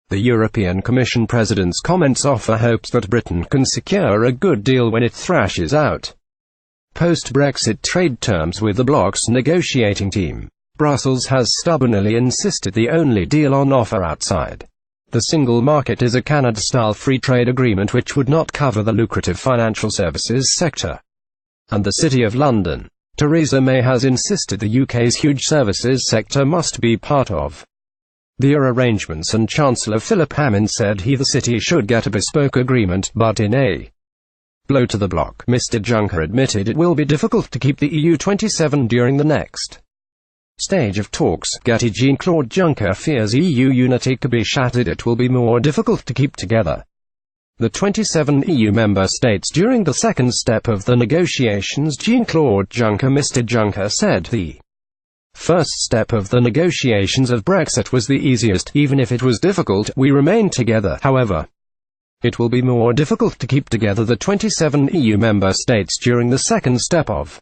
The European Commission President's comments offer hopes that Britain can secure a good deal when it thrashes out post-Brexit trade terms with the bloc's negotiating team. Brussels has stubbornly insisted the only deal on offer outside the single market is a Canadastyle free trade agreement which would not cover the lucrative financial services sector. And the City of London, Theresa May, has insisted the UK's huge services sector must be part of the arrangements, and Chancellor Philip Hammond said the city should get a bespoke agreement, but in a blow to the bloc. Mr Juncker admitted it will be difficult to keep the EU 27 during the next stage of talks. Jean-Claude Juncker fears EU unity could be shattered. It will be more difficult to keep together the 27 EU member states during the second step of the negotiations. Jean-Claude Juncker. Mr Juncker said the first step of the negotiations of Brexit was the easiest. Even if it was difficult, we remained together. However, it will be more difficult to keep together the 27 EU member states during the second step of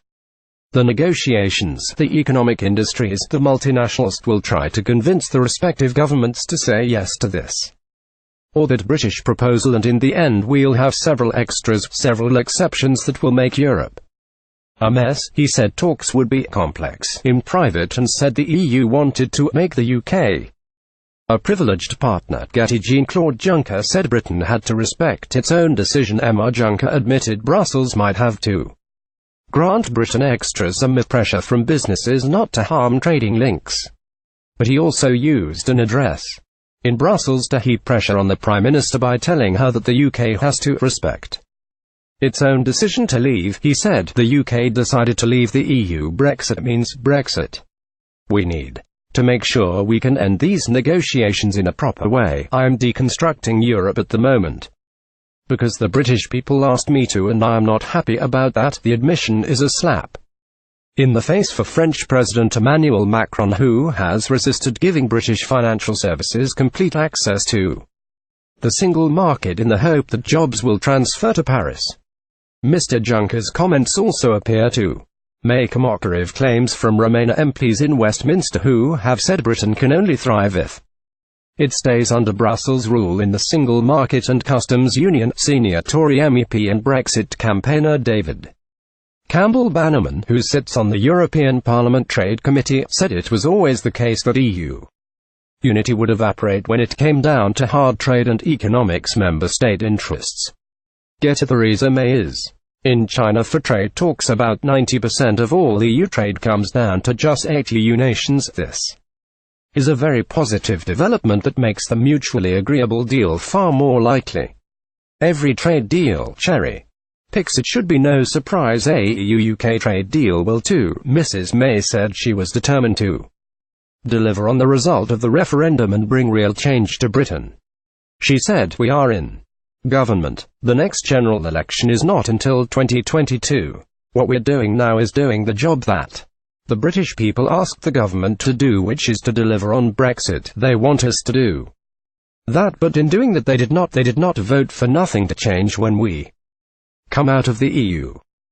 the negotiations. The economic industries, the multinationals, will try to convince the respective governments to say yes to this or that British proposal, and in the end we'll have several extras, several exceptions that will make Europe a mess. He said talks would be complex in private and said the EU wanted to make the UK a privileged partner. Jean-Claude Juncker said Britain had to respect its own decision. Juncker admitted Brussels might have to grant Britain extras amid pressure from businesses not to harm trading links. But he also used an address in Brussels to heap pressure on the Prime Minister by telling her that the UK has to respect its own decision to leave. He said, the UK decided to leave the EU. Brexit means Brexit. We need to make sure we can end these negotiations in a proper way. I am deconstructing Europe at the moment because the British people asked me to, and I am not happy about that. The admission is a slap in the face for French President Emmanuel Macron, who has resisted giving British financial services complete access to the single market in the hope that jobs will transfer to Paris. Mr Juncker's comments also appear to make a mockery of claims from Remainer MPs in Westminster who have said Britain can only thrive if it stays under Brussels' rule in the single market and customs union. Senior Tory MEP and Brexit campaigner David Campbell-Bannerman, who sits on the European Parliament Trade Committee, said it was always the case that EU unity would evaporate when it came down to hard trade and economics member state interests. Theresa May is in China for trade talks. About 90% of all EU trade comes down to just 8 EU nations. This is a very positive development that makes the mutually agreeable deal far more likely. Every trade deal cherry picks. It should be no surprise a EU-UK trade deal will too. Mrs May said she was determined to deliver on the result of the referendum and bring real change to Britain. She said, we are in government. The next general election is not until 2022. What we're doing now is doing the job that the British people asked the government to do, which is to deliver on Brexit. They want us to do that, but in doing that they did not vote for nothing to change when we come out of the EU.